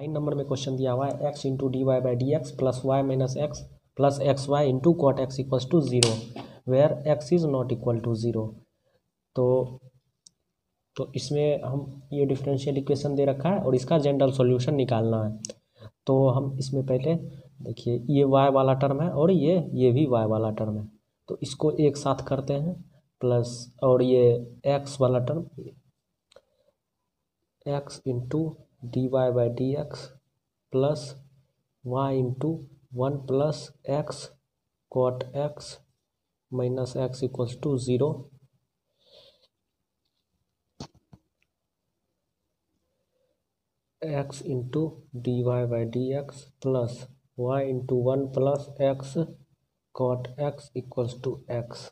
9 number में question दिया हुआ है x into d y by d x plus y minus x plus x y into cot x equals to zero where x is not equal to zero. तो इसमें हम ये differential equation दे रखा है और इसका जनरल सॉल्यूशन निकालना है। तो हम इसमें पहले देखिए ये y वाला टर्म है और ये भी y वाला टर्म है, तो इसको एक साथ करते हैं प्लस और ये x वाला term x into d y by d x plus y into 1 plus x cot x minus x equals to zero. X into d y by d x plus y into 1 plus x cot x equals to x.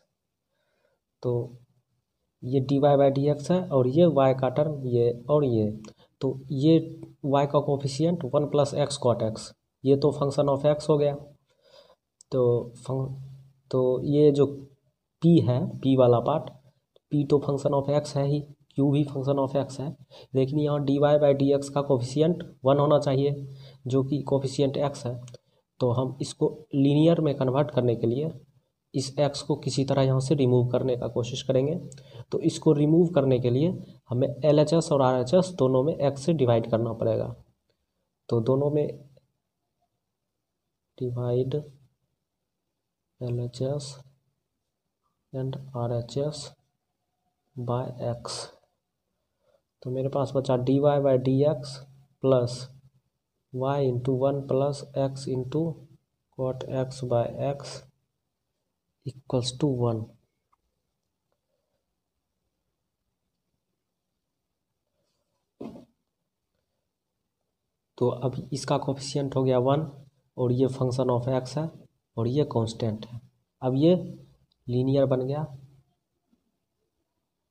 तो ये d y by d x है और ये y का term ये और ये, तो ये y का coefficient 1 plus x cot x, ये तो फंक्शन ऑफ x हो गया। तो ये जो p है, p वाला पार्ट, p तो फंक्शन ऑफ x है ही, q भी फंक्शन ऑफ x है, लेकिन यहाँ d y by d x का कोफिशिएंट 1 होना चाहिए जो कि कोफिशिएंट x है। तो हम इसको लीनियर में कन्वर्ट करने के लिए इस x को किसी तरह यहाँ से रिमूव करने का कोशिश करेंगे। तो इसको रिमूव करने के लिए हमें LHS और RHS दोनों में x से डिवाइड करना पड़ेगा। तो दोनों में divide LHS and RHS by x। तो मेरे पास बचा d y by d x plus y into 1 plus x into cot x by x equals to 1। तो अब इसका कोफिशिएंट हो गया 1 और ये फंक्शन ऑफ x है और ये कांस्टेंट है। अब ये लीनियर बन गया।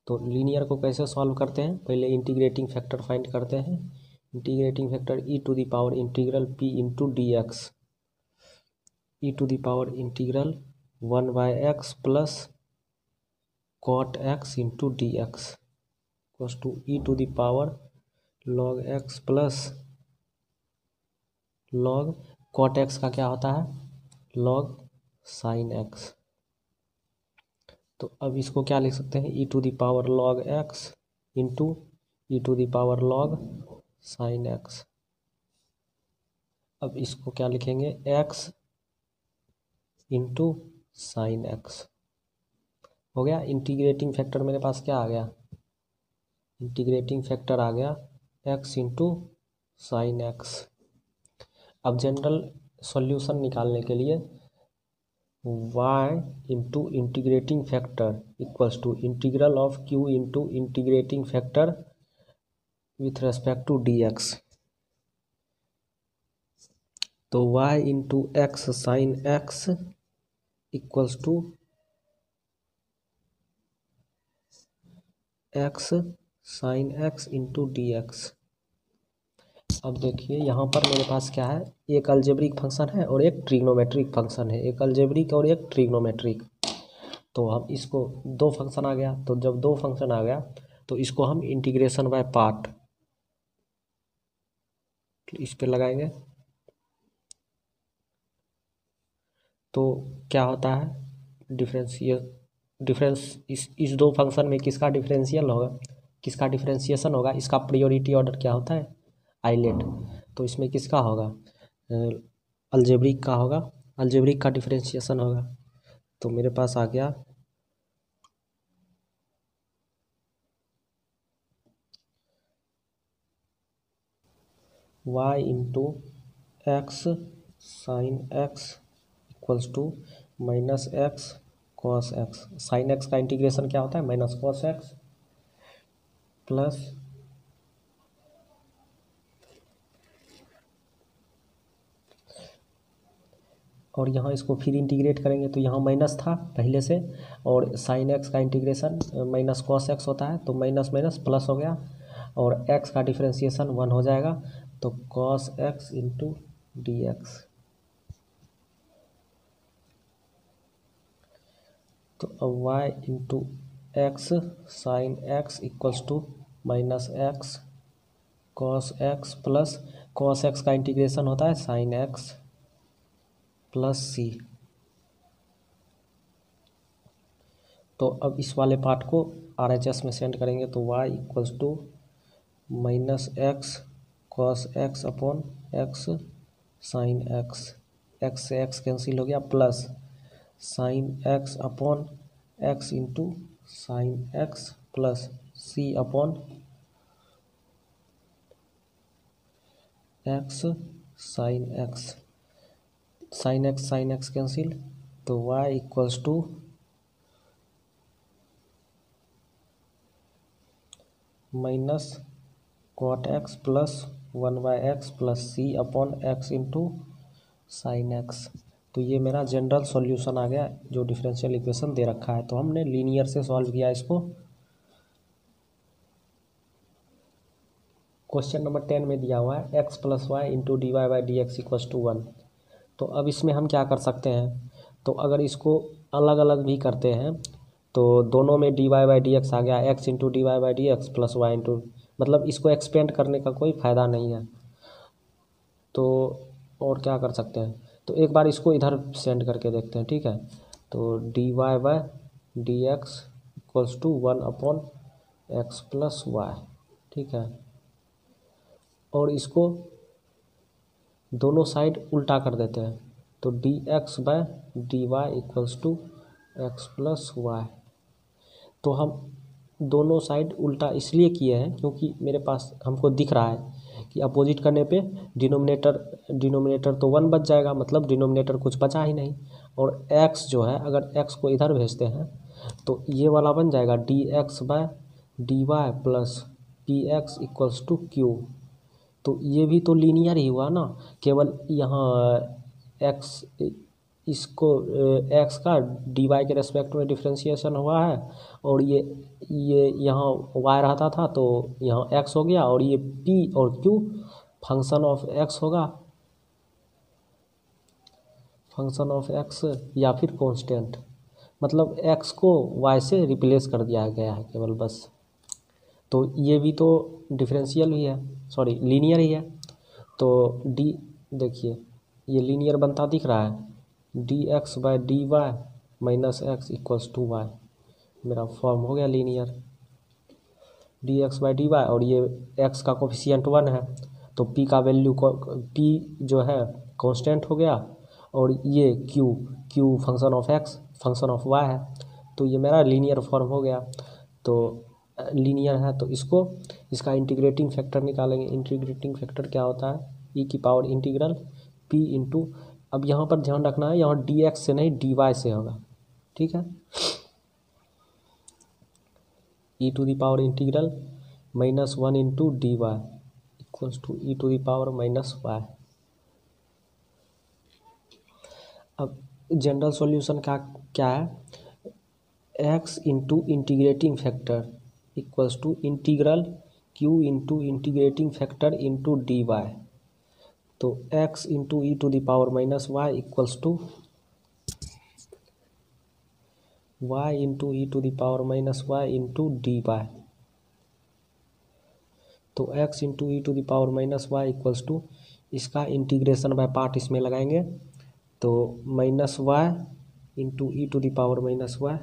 तो लीनियर को कैसे सॉल्व करते हैं, पहले इंटीग्रेटिंग फैक्टर फाइंड करते हैं। Integrating factor e to the power integral p into d x, e to the power integral 1 by x plus cot x into d x equals to e to the power log x plus log cot x का क्या होता है, log sine x. तो अब इसको क्या लिख सकते हैं, e to the power log x into e to the power log sine x. अब इसको क्या लिखेंगे, एक्स इंटू साइन एक्स हो गया। इंटीग्रेटिंग फैक्टर मेरे पास क्या आ गया, इंटीग्रेटिंग फैक्टर आ गया एक्स इंटू साइन एक्स। अब जनरल सॉल्यूशन निकालने के लिए y into integrating factor equals to integral of q into integrating factor with respect to dx। तो y into x sine x equals to x sine x into d x. अब देखिए यहाँ पर मेरे पास क्या है, एक अलजेब्रिक फंक्शन है और एक ट्रिग्नोमेट्रिक फंक्शन है, एक अलजेब्रिक और एक ट्रिग्नोमेट्रिक। तो हम इसको दो फंक्शन आ गया, तो जब दो फंक्शन आ गया तो इसको हम इंटीग्रेशन बाय पार्ट इस पे लगाएंगे। तो क्या होता है, डिफरेंस इस दो फंक्शन में किसका डिफरेंशियल होगा, किसका डिफरेंशिएशन होगा, इसका प्रायोरिटी ऑर्डर क्या होता है, आइलेट। तो इसमें किसका होगा, अलजेब्रिक का होगा, अलजेब्रिक का डिफरेंशिएशन होगा। तो मेरे पास आ गया y into x sine x equals to minus x cos x. Sine x का इंटीग्रेशन क्या होता है, माइनस कॉस एक्स प्लस और यहाँ इसको फिर इंटीग्रेट करेंगे तो यहाँ माइनस था पहले से, और साइन एक्स का इंटीग्रेशन माइनस कॉस एक्स होता है, तो माइनस माइनस प्लस हो गया और एक्स का डिफरेंशिएशन 1 हो जाएगा। तो cos x into d x. तो अब y into x sine x equals to minus x cos x plus cos x का इंटीग्रेशन होता है sin x प्लस सी। तो अब इस वाले पार्ट को RHS में सेंड करेंगे तो y equals to minus x cos x upon x sine x, x से एक्स कैंसिल हो गया, plus sine x upon x into sine x plus c upon x sine x, sine x cancel, तो y equals to minus cot x plus 1/x plus c upon x into sine x. तो ये मेरा general solution आ गया जो differential equation दे रखा है। तो हमने लीनियर से सॉल्व किया इसको। क्वेश्चन नंबर 10 में दिया हुआ है x plus y into d y by d x equals to 1। तो अब इसमें हम क्या कर सकते हैं, तो अगर इसको अलग अलग भी करते हैं तो दोनों में d y by d x आ गया, x into d y by d x plus y into, मतलब इसको एक्सपेंड करने का कोई फ़ायदा नहीं है। तो और क्या कर सकते हैं, तो एक बार इसको इधर सेंड करके देखते हैं, ठीक है। तो d y by d x equals to 1 upon x plus y, ठीक है। और इसको दोनों साइड उल्टा कर देते हैं, तो d x by d y equals to x plus y. तो हम दोनों साइड उल्टा इसलिए किए हैं क्योंकि मेरे पास हमको दिख रहा है कि अपोजिट करने पे डिनोमिनेटर तो 1 बच जाएगा, मतलब डिनोमिनेटर कुछ बचा ही नहीं। और x जो है, अगर x को इधर भेजते हैं तो ये वाला बन जाएगा d x by d y plus p x equals to q. तो ये भी तो लीनियर ही हुआ ना, केवल यहाँ x इसको x का डी वाई के रेस्पेक्ट में डिफ्रेंशिएशन हुआ है, और ये यहाँ y रहता था तो यहाँ x हो गया, और ये p और q फंक्शन ऑफ x होगा, फंक्शन ऑफ x या फिर कांस्टेंट, मतलब x को y से रिप्लेस कर दिया गया है केवल, बस। तो ये भी तो डिफरेंशियल ही है, सॉरी लीनियर ही है। तो डी देखिए ये लीनियर बनता दिख रहा है, d x by d y minus x equals to y, मेरा फॉर्म हो गया linear, d x by d y. और ये एक्स का कोफिशिएंट 1 है तो p का वैल्यू p जो है कांस्टेंट हो गया, और ये q function of x function of y है। तो ये मेरा लीनियर फॉर्म हो गया। तो लीनियर है तो इसका इंटीग्रेटिंग फैक्टर निकालेंगे। इंटीग्रेटिंग फैक्टर क्या होता है, e की पावर इंटीग्रल p इंटू, अब यहाँ पर ध्यान रखना है यहाँ dx से नहीं dy से होगा, ठीक है। e to the power integral -1 into d y equals to e to the power -y। अब जनरल सॉल्यूशन का क्या है, x into integrating factor equals to integral q into integrating factor into d y. तो x into e to the power -y equals to y into e to the power -y into d y. तो x into e to the power -y equals to, इसका integration by part इसमें लगाएंगे, तो -y into e to the power -y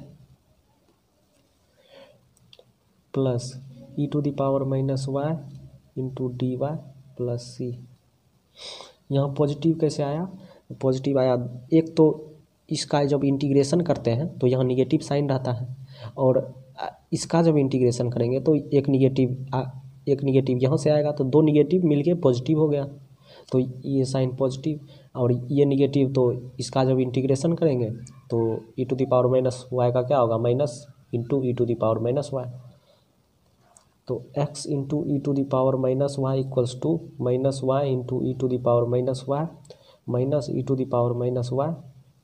plus e to the power -y into d y plus c. यहाँ positive कैसे आया, positive आया, एक तो इसका जब इंटीग्रेशन करते हैं तो यहाँ निगेटिव साइन रहता है, और इसका जब इंटीग्रेशन करेंगे तो एक निगेटिव यहाँ से आएगा, तो दो निगेटिव मिलके पॉजिटिव हो गया, तो ये साइन पॉजिटिव, और ये निगेटिव, तो इसका जब इंटीग्रेशन करेंगे तो e to the power -y का क्या होगा, minus into e to the power -y। तो x into e to the power -y equals to -y into e to the power -y minus e to the power -y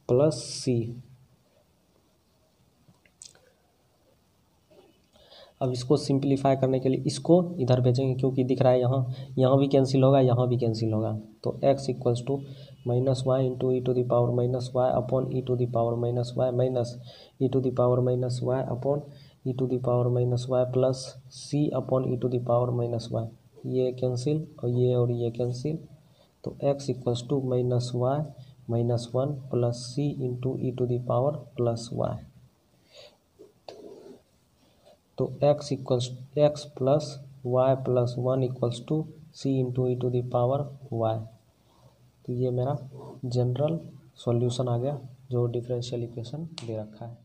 plus c. अब इसको simplify करने के लिए इसको इधर भेजेंगे, क्योंकि दिख रहा है यहाँ भी कैंसिल होगा, यहाँ भी कैंसिल होगा। तो x equals to -y into e to the power -y upon e to the power -y minus e to the power -y upon e to the power -y plus c upon e to the power -y। ये cancel और ये cancel, तो x equals to -y-1 plus c into e to the power plus y। तो x plus y plus 1 equals to c into e to the power y। तो ये मेरा general solution आ गया जो डिफरेंशियल इक्वेशन दे रखा है।